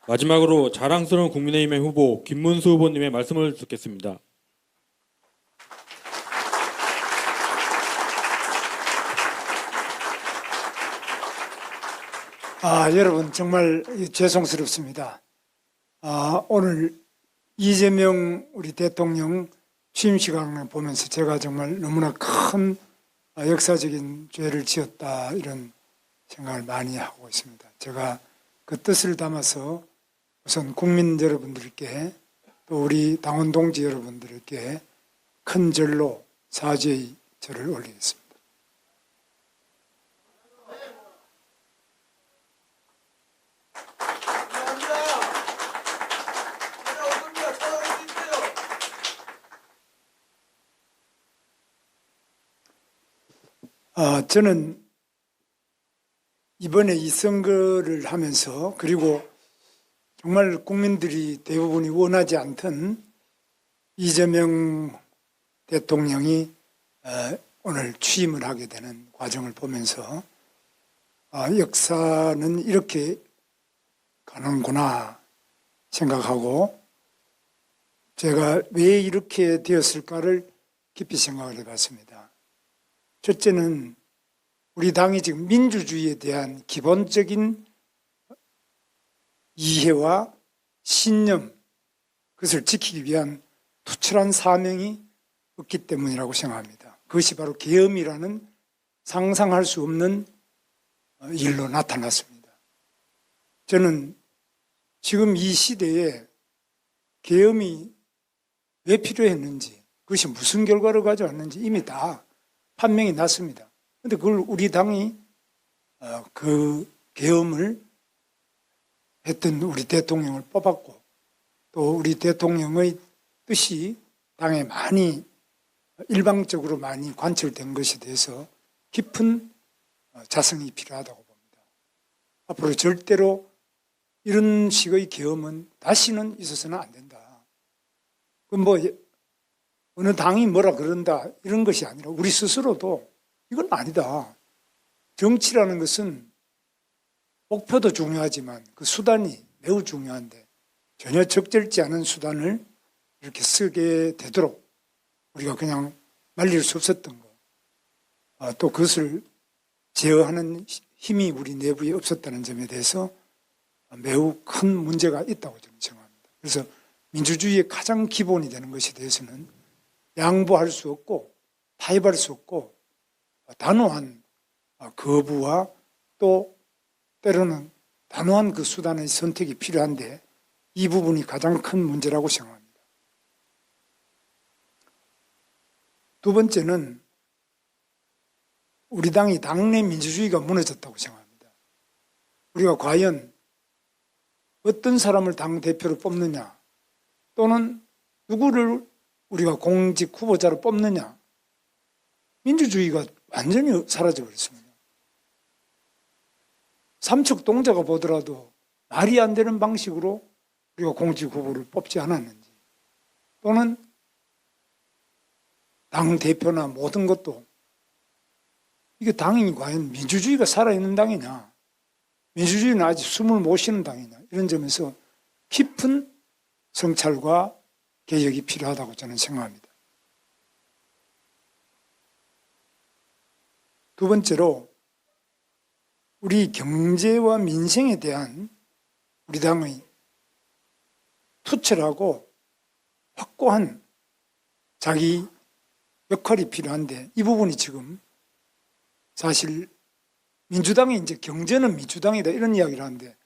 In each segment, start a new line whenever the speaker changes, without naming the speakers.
마지막으로 자랑스러운 국민의힘의 후보 김문수 후보님의 말씀을 듣겠습니다.
여러분 정말 죄송스럽습니다. 오늘 이재명 우리 대통령 취임 시간을 보면서 제가 정말 너무나 큰 역사적인 죄를 지었다 이런 생각을 많이 하고 있습니다. 제가 그 뜻을 담아서 우선 국민 여러분들께 또 우리 당원 동지 여러분들께 큰 절로 사죄의 절을 올리겠습니다. 저는 이번에 이 선거를 하면서 그리고 정말 국민들이 대부분이 원하지 않던 이재명 대통령이 오늘 취임을 하게 되는 과정을 보면서 역사는 이렇게 가는구나 생각하고 제가 왜 이렇게 되었을까를 깊이 생각을 해봤습니다. 첫째는 우리 당이 지금 민주주의에 대한 기본적인 이해와 신념, 그것을 지키기 위한 투철한 사명이 없기 때문이라고 생각합니다. 그것이 바로 계엄이라는 상상할 수 없는 일로 나타났습니다. 저는 지금 이 시대에 계엄이 왜 필요했는지, 그것이 무슨 결과를 가져왔는지 이미 다 판명이 났습니다. 그런데 그걸 우리 당이 그 계엄을 했던 우리 대통령을 뽑았고 또 우리 대통령의 뜻이 당에 많이 일방적으로 많이 관철된 것에 대해서 깊은 자성이 필요하다고 봅니다. 앞으로 절대로 이런 식의 계엄은 다시는 있어서는 안 된다. 그 뭐 어느 당이 뭐라 그런다 이런 것이 아니라 우리 스스로도 이건 아니다. 정치라는 것은 목표도 중요하지만 그 수단이 매우 중요한데 전혀 적절치 않은 수단을 이렇게 쓰게 되도록 우리가 그냥 말릴 수 없었던 거. 또 그것을 제어하는 힘이 우리 내부에 없었다는 점에 대해서 매우 큰 문제가 있다고 저는 생각합니다. 그래서 민주주의의 가장 기본이 되는 것에 대해서는 양보할 수 없고 타협할 수 없고 단호한 거부와 또 때로는 단호한 그 수단의 선택이 필요한데 이 부분이 가장 큰 문제라고 생각합니다. 두 번째는 우리 당이 당내 민주주의가 무너졌다고 생각합니다. 우리가 과연 어떤 사람을 당대표로 뽑느냐 또는 누구를 우리가 공직 후보자로 뽑느냐 민주주의가 완전히 사라져버렸습니다. 삼척동자가 보더라도 말이 안 되는 방식으로 우리가 공직 후보를 뽑지 않았는지 또는 당대표나 모든 것도 이게 당이 과연 민주주의가 살아있는 당이냐 민주주의는 아직 숨을 못 쉬는 당이냐 이런 점에서 깊은 성찰과 개혁이 필요하다고 저는 생각합니다. 두 번째로 우리 경제와 민생에 대한 우리 당의 투철하고 확고한 자기 역할이 필요한데 이 부분이 지금 사실 민주당이 이제 경제는 민주당이다 이런 이야기를 하는데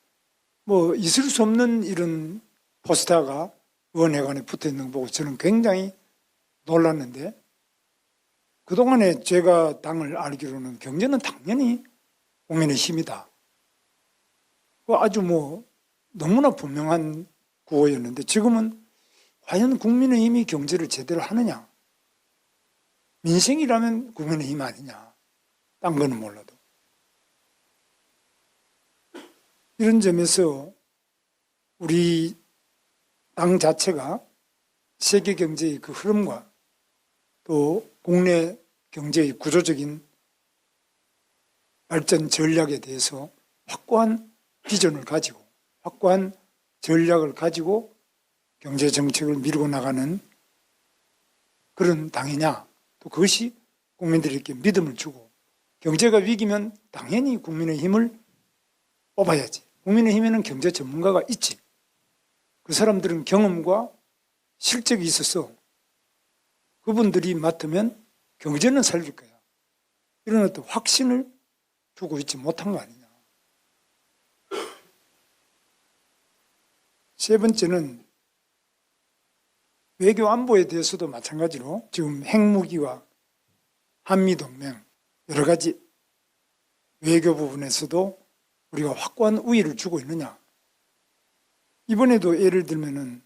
뭐 있을 수 없는 이런 포스터가 의원회관에 붙어 있는 거 보고 저는 굉장히 놀랐는데 그동안에 제가 당을 알기로는 경제는 당연히 국민의힘이다. 아주 뭐 너무나 분명한 구호였는데 지금은 과연 국민의힘이 경제를 제대로 하느냐? 민생이라면 국민의힘 아니냐? 딴 거는 몰라도. 이런 점에서 우리 당 자체가 세계 경제의 그 흐름과 또 국내 경제의 구조적인 발전 전략에 대해서 확고한 비전을 가지고 확고한 전략을 가지고 경제 정책을 밀고 나가는 그런 당이냐, 또 그것이 국민들에게 믿음을 주고, 경제가 위기면 당연히 국민의힘을 뽑아야지. 국민의힘에는 경제 전문가가 있지. 그 사람들은 경험과 실적이 있어서 그분들이 맡으면 경제는 살릴 거야. 이런 어떤 확신을 주고 있지 못한 거 아니냐. 세 번째는 외교 안보에 대해서도 마찬가지로 지금 핵무기와 한미동맹 여러 가지 외교 부분에서도 우리가 확고한 우위를 주고 있느냐. 이번에도 예를 들면은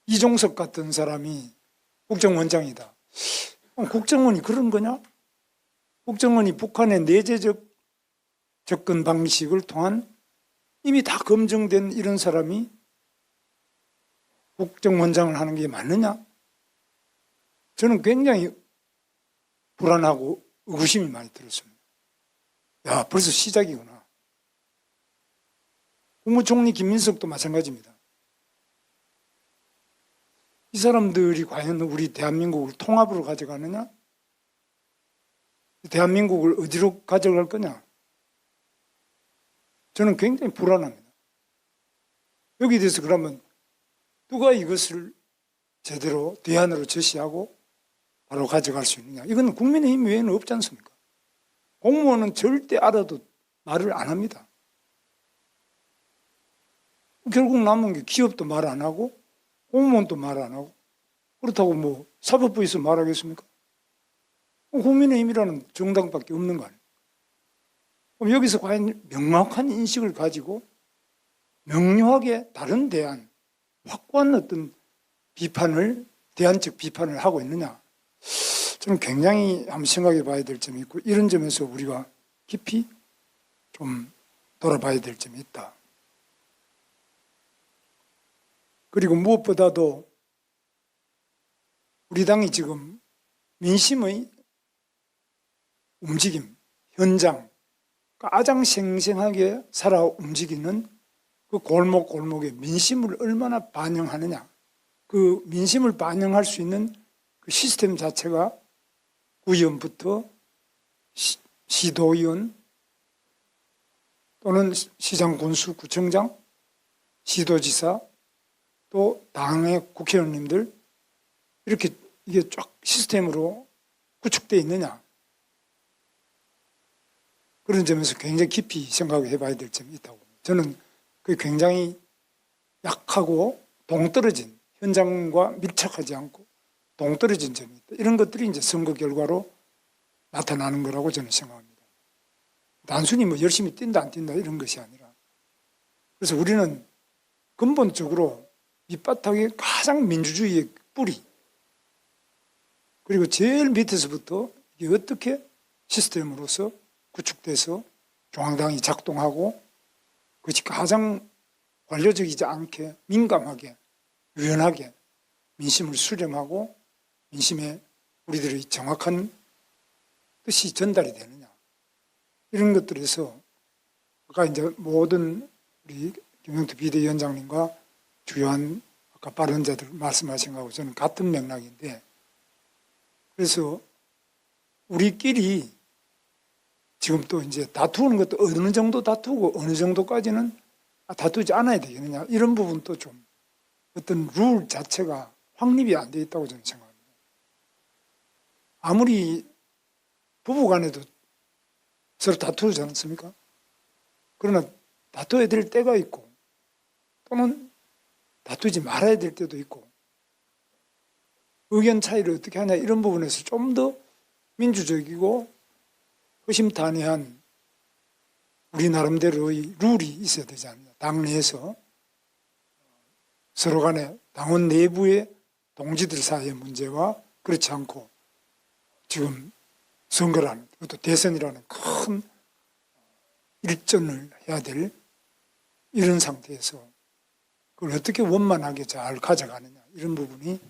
이종석 같은 사람이 국정원장이다. 국정원이 그런 거냐? 국정원이 북한의 내재적 접근 방식을 통한 이미 다 검증된 이런 사람이 국정원장을 하는 게 맞느냐? 저는 굉장히 불안하고 의구심이 많이 들었습니다. 야, 벌써 시작이구나. 국무총리 김민석도 마찬가지입니다. 이 사람들이 과연 우리 대한민국을 통합으로 가져가느냐? 대한민국을 어디로 가져갈 거냐? 저는 굉장히 불안합니다. 여기에 대해서 그러면 누가 이것을 제대로 대안으로 제시하고 바로 가져갈 수 있느냐? 이건 국민의힘 외에는 없지 않습니까? 공무원은 절대 알아도 말을 안 합니다. 결국 남은 게 기업도 말 안 하고 공무원도 말 안 하고, 그렇다고 뭐 사법부에서 말하겠습니까? 국민의힘이라는 정당밖에 없는 거 아니에요. 그럼 여기서 과연 명확한 인식을 가지고 명료하게 다른 대안, 확고한 어떤 비판을, 대안적 비판을 하고 있느냐? 저는 굉장히 한번 생각해 봐야 될 점이 있고, 이런 점에서 우리가 깊이 좀 돌아봐야 될 점이 있다. 그리고 무엇보다도 우리 당이 지금 민심의 움직임, 현장, 가장 생생하게 살아 움직이는 그 골목골목의 민심을 얼마나 반영하느냐. 그 민심을 반영할 수 있는 그 시스템 자체가 구의원부터 시도의원 또는 시장 군수 구청장, 시도지사, 또 당의 국회의원님들, 이렇게 이게 쫙 시스템으로 구축되어 있느냐. 그런 점에서 굉장히 깊이 생각해 봐야 될 점이 있다고. 저는 그게 굉장히 약하고 동떨어진, 현장과 밀착하지 않고 동떨어진 점이 있다. 이런 것들이 이제 선거 결과로 나타나는 거라고 저는 생각합니다. 단순히 뭐 열심히 뛴다 안 뛴다 이런 것이 아니라, 그래서 우리는 근본적으로 밑바닥에 가장 민주주의의 뿌리, 그리고 제일 밑에서부터 이게 어떻게 시스템으로서 구축돼서 중앙당이 작동하고 그것이 가장 관료적이지 않게 민감하게 유연하게 민심을 수렴하고 민심에 우리들의 정확한 뜻이 전달이 되느냐, 이런 것들에서 아까 이제 모든 우리 김영태 비대위원장님과 주요한 아까 발언자들 말씀하신 거하고 저는 같은 맥락인데, 그래서 우리끼리 지금 또 이제 다투는 것도 어느 정도 다투고 어느 정도까지는 다투지 않아야 되겠느냐, 이런 부분도 좀 어떤 룰 자체가 확립이 안 돼 있다고 저는 생각합니다. 아무리 부부간에도 서로 다투지 않습니까? 그러나 다투어야 될 때가 있고 또는 다투지 말아야 될 때도 있고, 의견 차이를 어떻게 하냐, 이런 부분에서 좀 더 민주적이고 허심탄회한 우리 나름대로의 룰이 있어야 되지 않느냐. 당내에서 서로 간에 당원 내부의 동지들 사이의 문제와 그렇지 않고 지금 선거라는, 그것도 대선이라는 큰 일전을 해야 될 이런 상태에서 그걸 어떻게 원만하게 잘 가져가느냐, 이런 부분이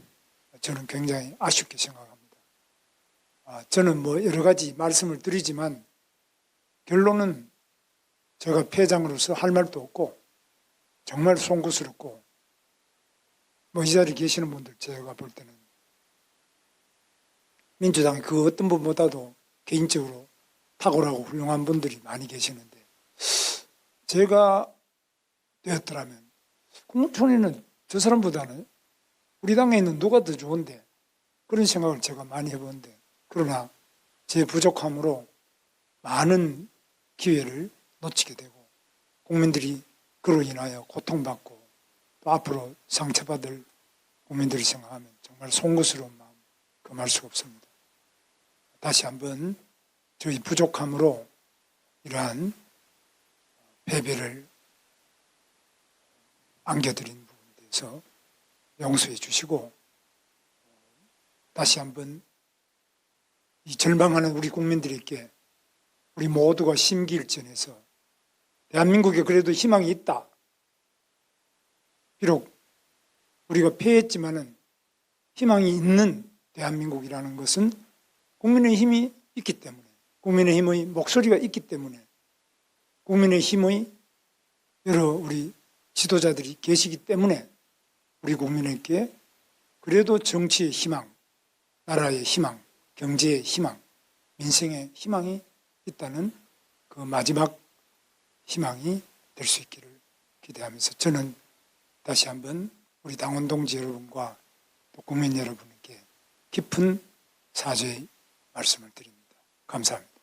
저는 굉장히 아쉽게 생각합니다. 저는 뭐 여러 가지 말씀을 드리지만 결론은 제가 패장으로서 할 말도 없고, 정말 송구스럽고 이 자리에 계시는 분들 제가 볼 때는 민주당 그 어떤 분보다도 개인적으로 탁월하고 훌륭한 분들이 많이 계시는데 제가 되었더라면 국무총리는 저 사람보다는 우리 당에 있는 누가 더 좋은데 그런 생각을 제가 많이 해보는데 그러나 제 부족함으로 많은 기회를 놓치게 되고 국민들이 그로 인하여 고통받고 또 앞으로 상처받을 국민들을 생각하면 정말 송구스러운 마음 금할 수가 없습니다. 다시 한번 저희 부족함으로 이러한 패배를 안겨드린 부분에 대해서 용서해 주시고 다시 한번 이 절망하는 우리 국민들에게 우리 모두가 심기일전해서 대한민국에 그래도 희망이 있다. 비록 우리가 패했지만은 희망이 있는 대한민국이라는 것은 국민의힘이 있기 때문에 국민의힘의 목소리가 있기 때문에 국민의힘의 여러 우리 지도자들이 계시기 때문에 우리 국민에게 그래도 정치의 희망, 나라의 희망, 경제의 희망, 민생의 희망이 있다는 그 마지막 희망이 될 수 있기를 기대하면서 저는 다시 한번 우리 당원 동지 여러분과 또 국민 여러분에게 깊은 사죄의 말씀을 드립니다. 감사합니다.